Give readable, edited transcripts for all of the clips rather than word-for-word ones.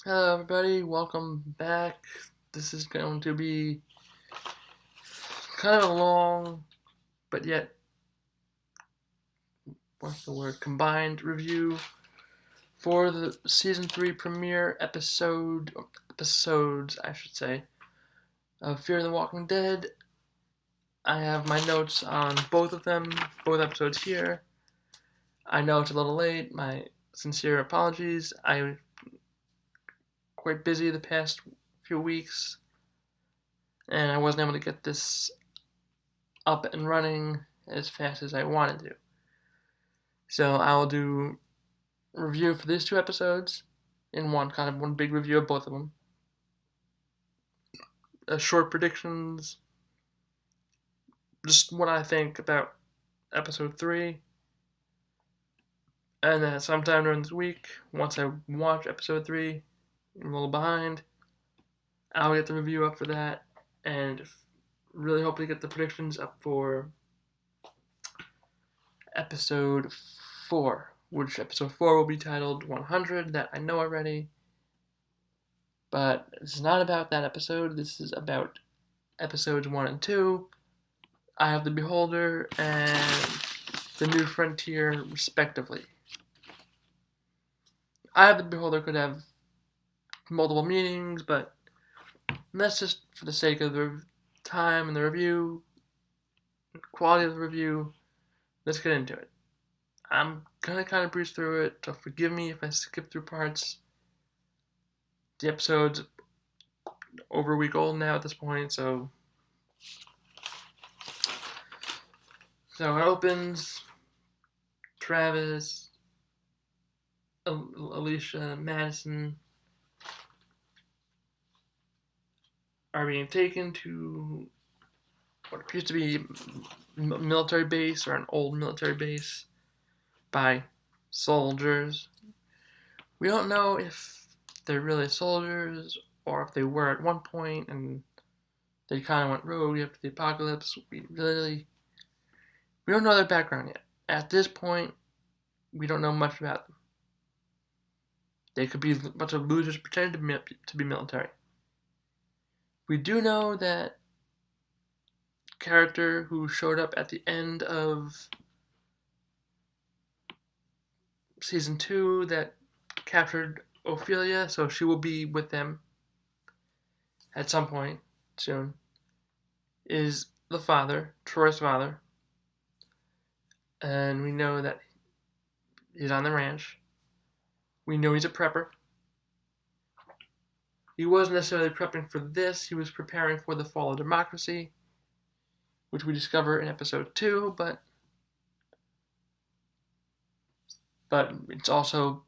Hello, everybody. Welcome back. This is going to be kind of a long, but yet, combined review for the season 3 premiere episodes, I should say, of Fear the Walking Dead. I have my notes on both of them, both episodes here. I know it's a little late. My sincere apologies. I'm quite busy the past few weeks, and I wasn't able to get this up and running as fast as I wanted to. So I will do a review for these two episodes in one big review of both of them. Short predictions, just what I think about episode 3. And then sometime during this week, once I watch episode 3, I'm a little behind, I'll get the review up for that and really hopefully get the predictions up for episode 4, which episode 4 will be titled 100, that I know already. But it's not about that episode. This is about episodes 1 and 2. Eye of the Beholder and The New Frontier, respectively. Eye of the Beholder could have multiple meanings, but that's just for the sake of the time and the review, quality of the review. Let's get into it. I'm gonna kind of breeze through it, so forgive me if I skip through parts. The episode's over a week old now at this point, so it opens. Travis, Alicia, Madison are being taken to what appears to be a military base, or an old military base, by soldiers. We don't know if they're really soldiers or if they were at one point and they kind of went rogue after the apocalypse. We don't know their background yet. At this point, we don't know much about them. They could be a bunch of losers pretending to be military. We do know that character who showed up at the end of season 2 that captured Ophelia, so she will be with them at some point soon, is the father, Troy's father. And we know that he's on the ranch. We know he's a prepper. He wasn't necessarily prepping for this. He was preparing for the fall of democracy, which we discover in episode 2, but it's also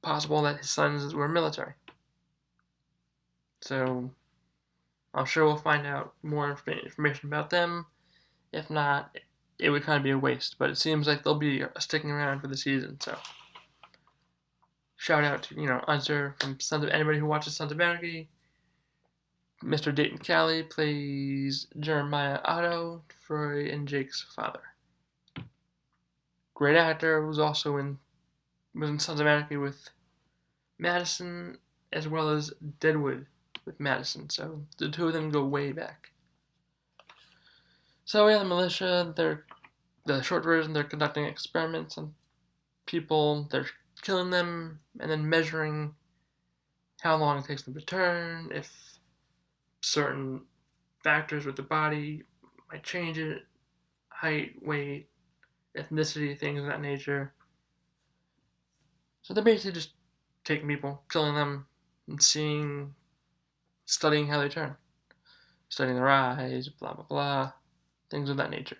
possible that his sons were military. So I'm sure we'll find out more information about them. If not, it would kind of be a waste, but it seems like they'll be sticking around for the season, so shout out to, Unser from anybody who watches Sons of Anarchy. Mr. Dayton Cali plays Jeremiah Otto, Troy and Jake's father. Great actor, was in Sons of Anarchy with Madison, as well as Deadwood with Madison, so the two of them go way back. So the militia, the short version, they're conducting experiments on people. They're killing them and then measuring how long it takes them to turn, if certain factors with the body might change it, height, weight, ethnicity, things of that nature. So they're basically just taking people, killing them, and studying how they turn. Studying their eyes, blah, blah, blah, things of that nature.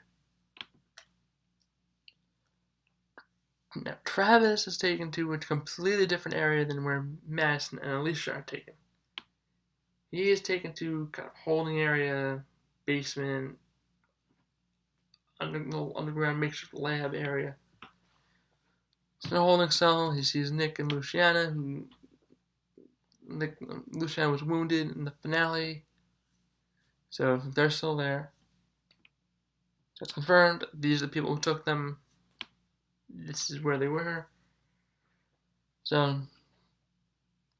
Now, Travis is taken to a completely different area than where Madison and Alicia are taken. He is taken to kind of holding area, basement, underground makeshift lab area. So in a holding cell, he sees Nick and Luciana, Luciana was wounded in the finale, so they're still there. So it's confirmed, these are the people who took them. This is where they were. So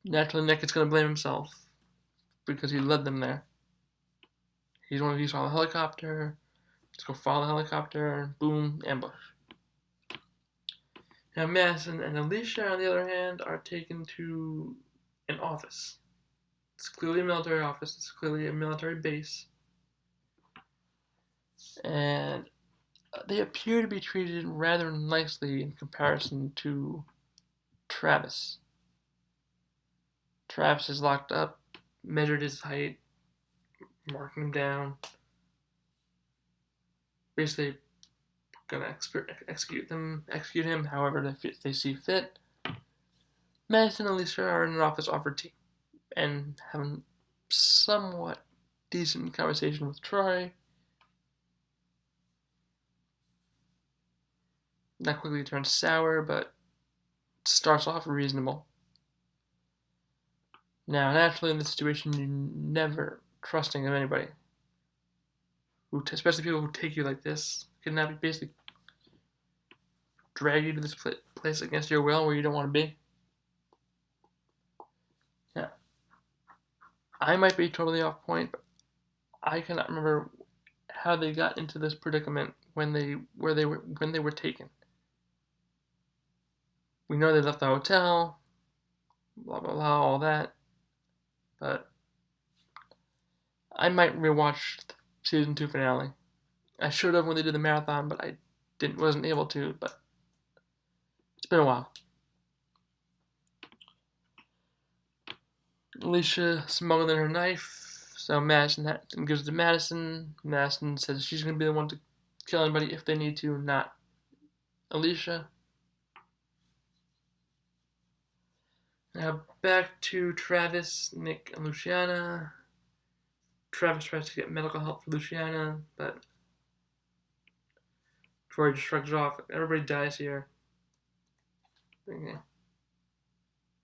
Naturally, Nick is going to blame himself because he led them there. He's the one who saw the helicopter. Let's go follow the helicopter. Boom, ambush. Now, Madison and Alicia, on the other hand, are taken to an office. It's clearly a military office. It's clearly a military base. And they appear to be treated rather nicely in comparison to Travis. Travis is locked up, measured his height, marking him down. Basically, gonna execute him however they see fit. Madison and Alicia are in an office offered tea and having somewhat decent conversation with Troy. That quickly turns sour, but starts off reasonable. Now, naturally, in this situation, you're never trusting of anybody, especially people who take you like this, kidnap you, basically drag you to this place against your will where you don't want to be. Now, I might be totally off point, but I cannot remember how they got into this predicament when they were taken. We know they left the hotel, blah blah blah, all that, but I might rewatch the season 2 finale. I should have when they did the marathon, but I wasn't able to. But it's been a while. Alicia smuggling her knife, so Madison gives it to Madison. Madison says she's gonna be the one to kill anybody if they need to, not Alicia. Now back to Travis, Nick, and Luciana. Travis tries to get medical help for Luciana, but Troy just shrugs it off. Everybody dies here. Yeah.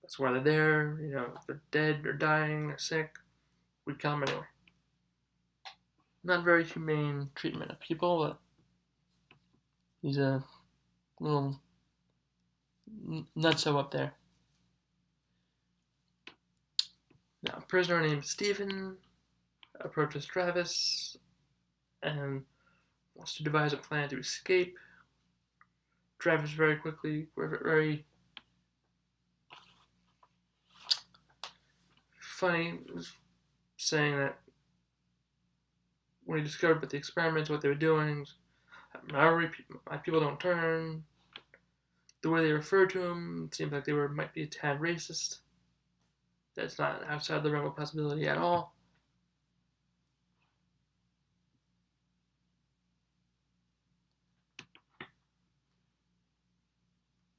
That's why they're there. If they're dead or dying or sick, we kill them anyway. Not very humane treatment of people, but he's a little nutso up there. Now, a prisoner named Stephen approaches Travis and wants to devise a plan to escape. Travis very funny, was saying that when he discovered about the experiments, what they were doing, my people don't turn. The way they referred to him, it seems like they might be a tad racist. That's not outside the realm of possibility at all.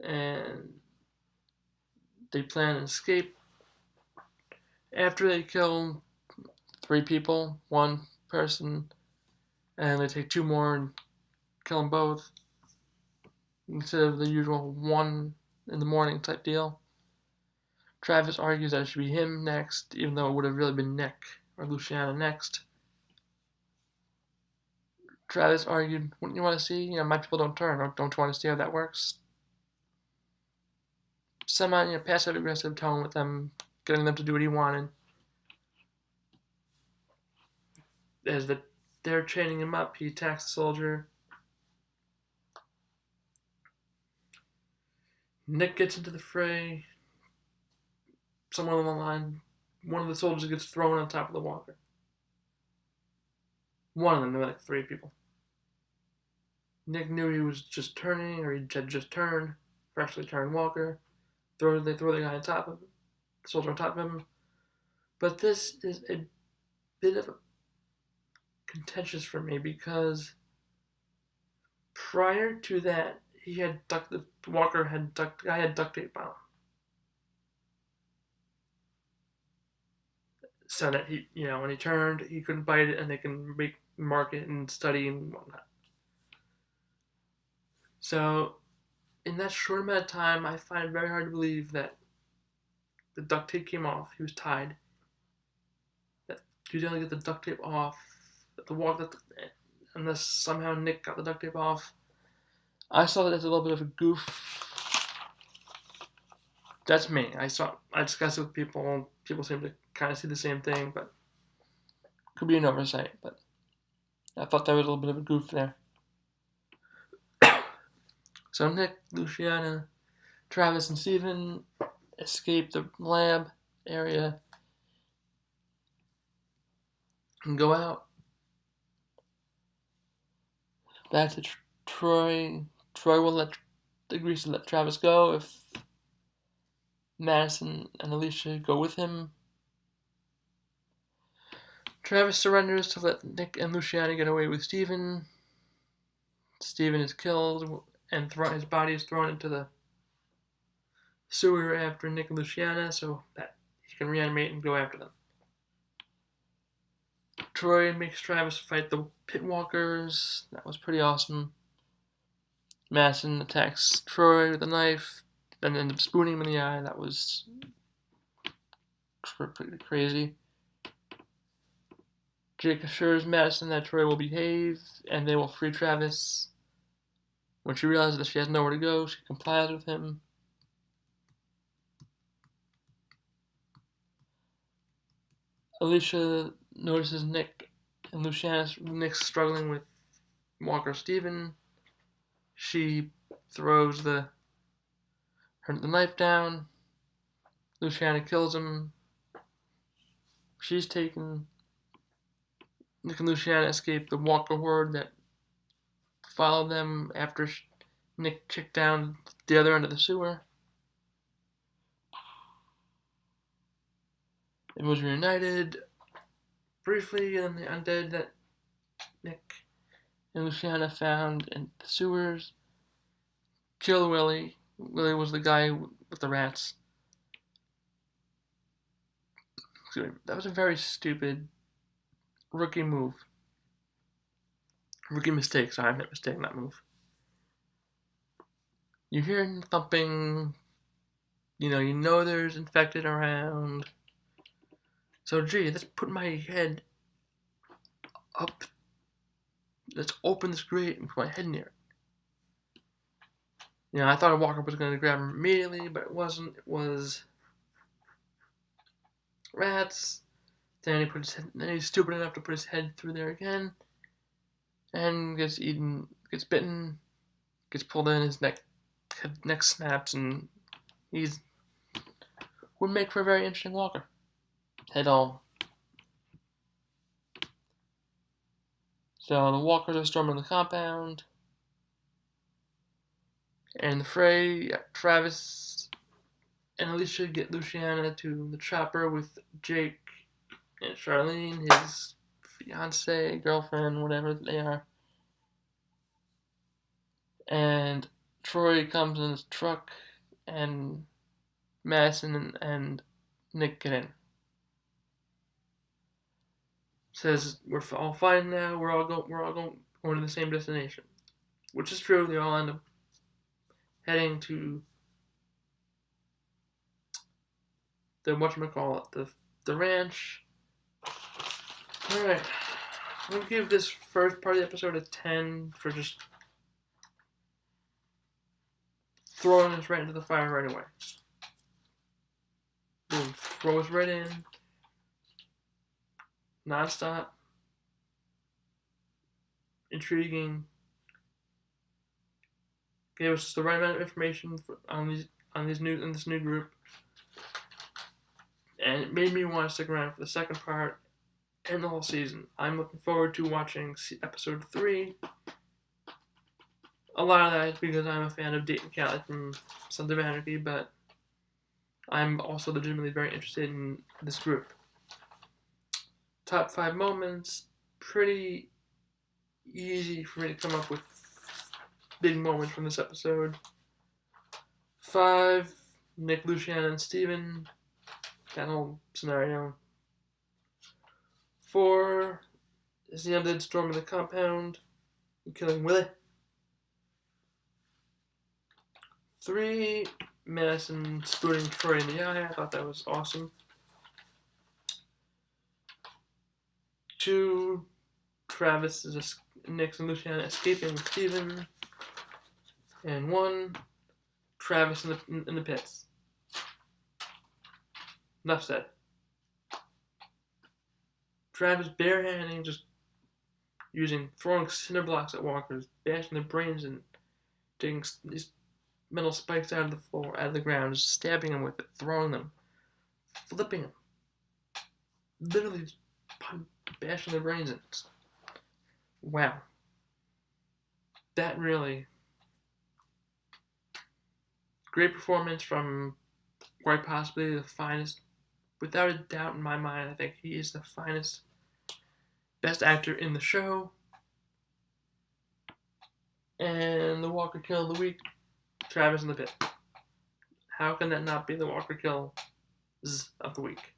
And they plan an escape. After they kill 3 people, 1 person, and they take 2 more and kill them both, instead of the usual 1 in the morning type deal. Travis argues that it should be him next, even though it would have really been Nick or Luciana next. Travis argued, wouldn't you want to see? My people don't turn. Don't you want to see how that works? Passive-aggressive tone with them, getting them to do what he wanted. As they're chaining him up, he attacks the soldier. Nick gets into the fray. Somewhere along the line, one of the soldiers gets thrown on top of the walker. One of them, there were like 3 people. Nick knew he was just turning, or he had just turned, freshly turned walker. They throw the guy on top of him, the soldier on top of him. But this is a bit of a contentious for me because prior to that, the guy had duct tape on him. So that when he turned, he couldn't bite it, and they can mark it and study and whatnot. So, in that short amount of time, I find it very hard to believe that the duct tape came off. He was tied. That you didn't get the duct tape off. Unless somehow Nick got the duct tape off. I saw that as a little bit of a goof That's me. I discussed it with people. People seem to kind of see the same thing, but could be an oversight. But I thought that was a little bit of a goof there. So Nick, Luciana, Travis, and Steven escape the lab area and go out. Back to Troy. Troy will agrees to let Travis go if Madison and Alicia go with him. Travis surrenders to let Nick and Luciana get away with Steven. Steven is killed and his body is thrown into the sewer after Nick and Luciana so that he can reanimate and go after them. Troy makes Travis fight the pit walkers. That was pretty awesome. Madison attacks Troy with a knife and ends up spooning him in the eye. That was pretty crazy. Jake assures Madison that Troy will behave and they will free Travis. When she realizes that she has nowhere to go, she complies with him. Alicia notices Nick and Nick's struggling with Walker Steven. She throws the knife down. Luciana kills him. She's taken. Nick and Luciana escape the Walker horde that followed them after Nick kicked down the other end of the sewer. It was reunited briefly, and the undead that Nick and Luciana found in the sewers kill Willie. Willie was the guy with the rats. That was a very stupid rookie move. Rookie mistake, sorry, I meant mistake, not move. You hear thumping, you know there's infected around. So, gee, let's put my head up. Let's open this grate and put my head near it. I thought a walker was going to grab him immediately, but it wasn't. It was rats. Then he's stupid enough to put his head through there again, and gets eaten, gets bitten, gets pulled in. His neck snaps, and would make for a very interesting walker. Head all. So the walkers are storming the compound. And the fray, Travis and Alicia get Luciana to the chopper with Jake and Charlene, his fiance, girlfriend, whatever they are. And Troy comes in his truck, and Madison and Nick get in. Says we're all fine now. We're all going to the same destination, which is true. They all end up heading to the ranch. All right, I'm gonna give this first part of the episode a 10 for just throwing us right into the fire right away. Just boom, throw us right in. Non-stop, intriguing, gave us the right amount of information in this new group, and it made me want to stick around for the second part and the whole season. I'm looking forward to watching episode 3. A lot of that is because I'm a fan of Dayton Callie from Sons of Anarchy, but I'm also legitimately very interested in this group. Top 5 moments, pretty easy for me to come up with big moments from this episode. 5, Nick, Luciana, and Steven. That whole scenario. 4 is the undead storming the compound and killing Willie. 3, Madison spooning Troy in the eye. I thought that was awesome. 2, Travis is Nick and Luciana escaping with Steven. And 1, Travis in the pits. Enough said. Travis barehanding, just throwing cinder blocks at walkers, bashing their brains and taking these metal spikes out of the floor, out of the ground, just stabbing them with it, throwing them, flipping them, literally just bashing their brains in. Wow. That really great performance from quite possibly the finest, without a doubt in my mind. I think he is the finest, best actor in the show. And the Walker Kill of the week, Travis in the Pit. How can that not be the Walker Kill of the week?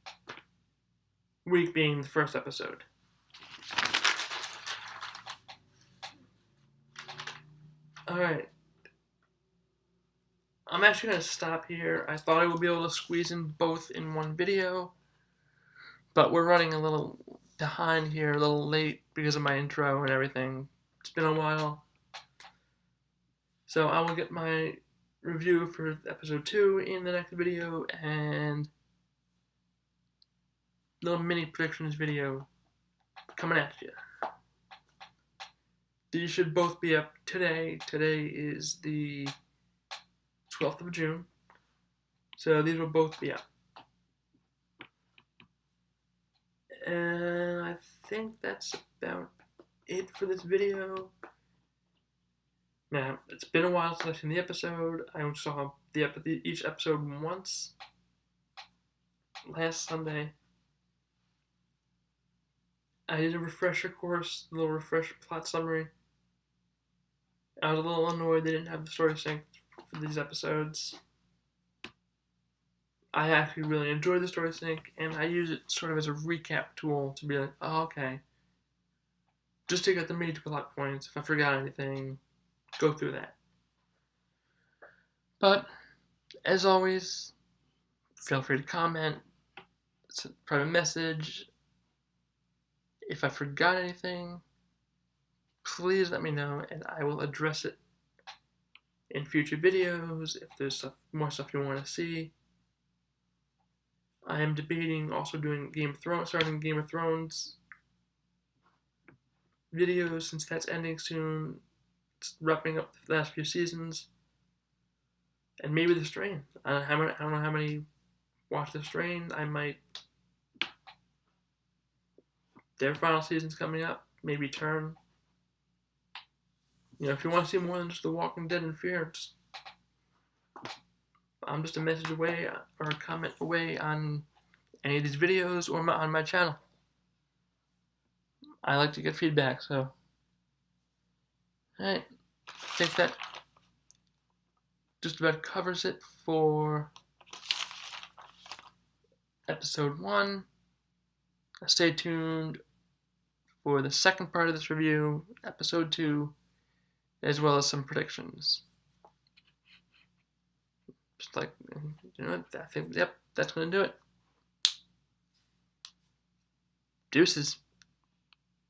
Week being the first episode. Alright. I'm actually going to stop here. I thought I would be able to squeeze in both in one video, but we're running a little behind here, a little late because of my intro and everything. It's been a while. So I will get my review for episode 2 in the next video, and little mini predictions video coming at you. These should both be up today. Today is the 12th of June. So these will both be up. And I think that's about it for this video. Now, it's been a while since I've seen the episode. I only saw each episode once. Last Sunday. I did a refresher course, a little refresher plot summary. I was a little annoyed they didn't have the story sync for these episodes. I actually really enjoyed the story sync, and I use it sort of as a recap tool to be like, oh, okay. Just take out the major plot points. If I forgot anything, go through that. But, as always, feel free to comment, send a private message. If I forgot anything, please let me know, and I will address it in future videos if there's more stuff you want to see. I am debating also doing starting Game of Thrones videos, since that's ending soon. It's wrapping up the last few seasons. And maybe The Strain. I don't know how many watch The Strain. I might. Their final season's coming up. Maybe turn. If you want to see more than just The Walking Dead and Fear, I'm just a message away or a comment away on any of these videos or on my channel. I like to get feedback, so. Alright. I think that just about covers it for episode 1. Stay tuned for the second part of this review, episode 2, as well as some predictions. Just like, I think, yep, that's going to do it. Deuces.